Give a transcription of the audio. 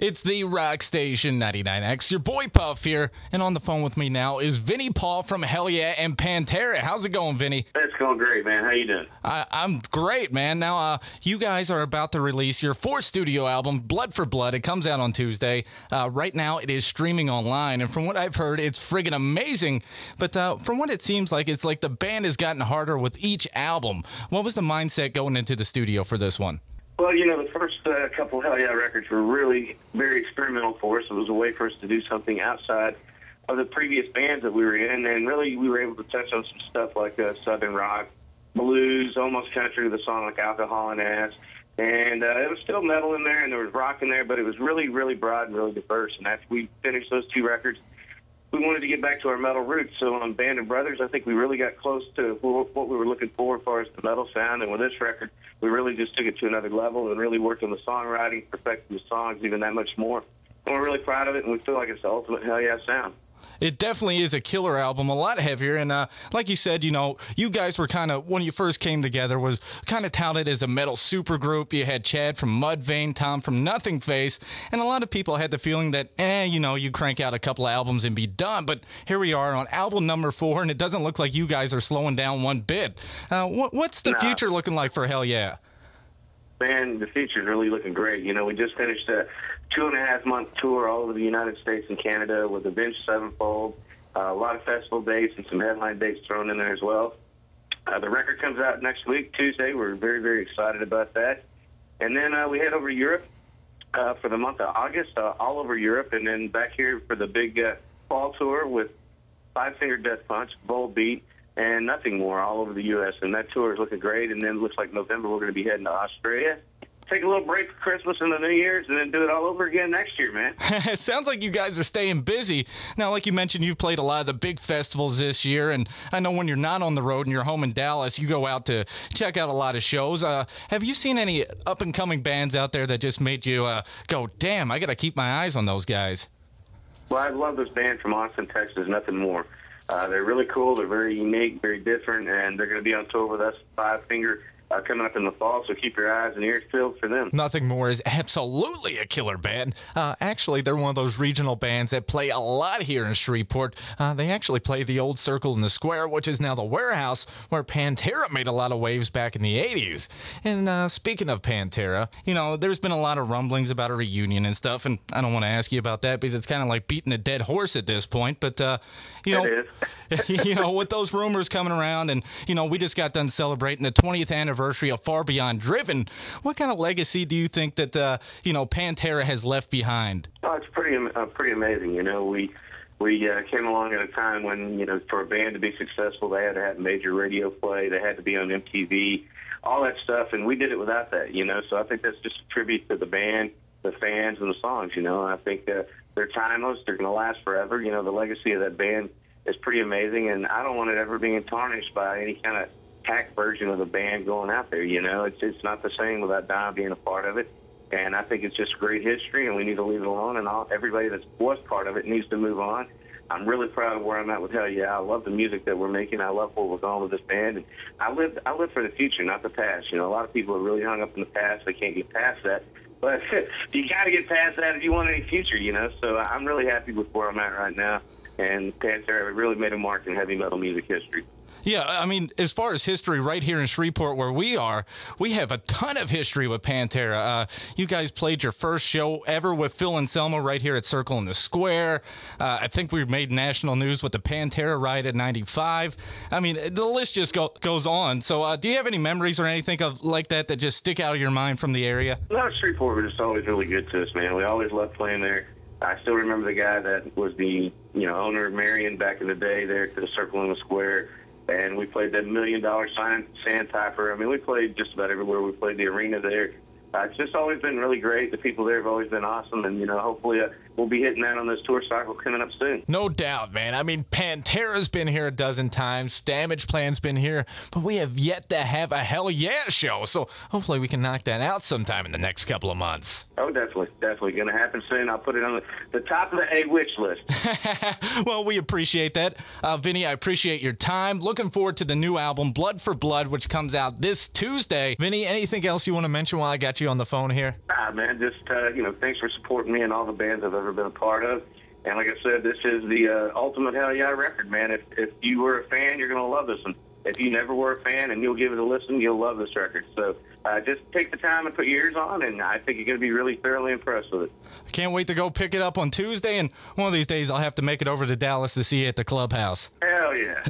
It's the rock station 99X. Your boy Puff here, and on the phone with me now is Vinnie Paul from Hellyeah and Pantera. How's it going, Vinnie? It's going great, man. How you doing? I'm great, man. Now, you guys are about to release your fourth studio album, Blood for Blood. It comes out on Tuesday. Right now, it is streaming online, and from what I've heard, it's friggin' amazing. But from what it seems like, it's like the band has gotten harder with each album. What was the mindset going into the studio for this one? Well, you know, the first couple Hellyeah records were really very experimental for us. It was a way for us to do something outside of the previous bands that we were in, and really we were able to touch on some stuff like southern rock, blues, almost country with a song like Alcohol and Ass. And it was still metal in there, and there was rock in there, but it was really, really broad and really diverse. And after we finished those two records, we wanted to get back to our metal roots. So on Band of Brothers, I think we really got close to what we were looking for as far as the metal sound. And with this record, we really just took it to another level and really worked on the songwriting, perfected the songs even that much more. And we're really proud of it, and we feel like it's the ultimate Hellyeah sound. It definitely is a killer album, a lot heavier, and like you said, you know, you guys were kind of, when you first came together, was kind of touted as a metal supergroup. You had Chad from Mudvayne, Tom from Nothing Face, and a lot of people had the feeling that, you know, you crank out a couple of albums and be done, but here we are on album number 4, and it doesn't look like you guys are slowing down one bit. What's the future looking like for Hellyeah? Man, the future's really looking great. You know, we just finished a 2.5-month tour all over the United States and Canada with Avenged Sevenfold, a lot of festival dates and some headline dates thrown in there as well. The record comes out next week, Tuesday. We're very, very excited about that. And then we head over to Europe for the month of August, all over Europe, and then back here for the big fall tour with Five Finger Death Punch, Bold Beat, and Nothing More all over the U.S. And that tour is looking great. And then it looks like November we're going to be heading to Australia. Take a little break for Christmas and the New Year's, and then do it all over again next year, man. It sounds like you guys are staying busy. Now, like you mentioned, you've played a lot of the big festivals this year, and I know when you're not on the road and you're home in Dallas, you go out to check out a lot of shows. Have you seen any up-and-coming bands out there that just made you go, damn, I got to keep my eyes on those guys? Well, I love this band from Austin, Texas, Nothing More. They're really cool. They're very unique, very different, and they're going to be on tour with us, Five Finger, coming up in the fall, so keep your eyes and ears peeled for them. Nothing More is absolutely a killer band. Actually, they're one of those regional bands that play a lot here in Shreveport. They actually play the old Circle in the Square, which is now the Warehouse, where Pantera made a lot of waves back in the 80s. And speaking of Pantera, you know, there's been a lot of rumblings about a reunion and stuff, and I don't want to ask you about that because it's kind of like beating a dead horse at this point, but, you know, you know, with those rumors coming around, and, you know, we just got done celebrating the 20th anniversary of Far Beyond Driven. What kind of legacy do you think that, you know, Pantera has left behind? Oh, it's pretty amazing. You know, we came along at a time when, you know, for a band to be successful, they had to have major radio play. They had to be on MTV, all that stuff, and we did it without that, you know. So I think that's just a tribute to the band, the fans, and the songs, you know. And I think they're timeless. They're going to last forever. You know, the legacy of that band is pretty amazing, and I don't want it ever being tarnished by any kind of hack version of the band going out there. You know, it's not the same without Don being a part of it. And I think it's just great history, and we need to leave it alone. And everybody that was part of it needs to move on. I'm really proud of where I'm at with Hellyeah. I love the music that we're making. I love where we're going with this band. And I live for the future, not the past. You know, a lot of people are really hung up in the past. They can't get past that. But you got to get past that if you want any future, you know. So I'm really happy with where I'm at right now. And Pantera really made a mark in heavy metal music history. Yeah, I mean, as far as history, right here in Shreveport where we are, we have a ton of history with Pantera. You guys played your first show ever with Phil and Selma right here at Circle in the Square. I think we made national news with the Pantera ride at 95. I mean, the list just goes on. So do you have any memories or anything of like that just stick out of your mind from the area? No, Shreveport was just always really good to us, man. We always loved playing there. I still remember the guy that was the owner of Marion back in the day there at the Circle in the Square. And we played that $1 million Sandpiper. I mean, we played just about everywhere. We played the arena there. It's just always been really great. The people there have always been awesome. And, you know, hopefully we'll be hitting that on this tour cycle coming up soon. No doubt, man. I mean, Pantera's been here a dozen times. Damage Plan's been here. But we have yet to have a Hellyeah show. So hopefully we can knock that out sometime in the next couple of months. Oh, definitely. Definitely going to happen soon. I'll put it on the top of the A-Wish list. Well, we appreciate that. Vinnie, I appreciate your time. Looking forward to the new album, Blood for Blood, which comes out this Tuesday. Vinnie, anything else you want to mention while I got got you on the phone here? Man, just, thanks for supporting me and all the bands I've ever been a part of. And like I said, this is the ultimate Hellyeah record, man. If you were a fan, you're going to love this one. If you never were a fan and you'll give it a listen, you'll love this record. So just take the time and put your ears on, and I think you're going to be really thoroughly impressed with it. I can't wait to go pick it up on Tuesday, and one of these days I'll have to make it over to Dallas to see you at the clubhouse. Hell yeah.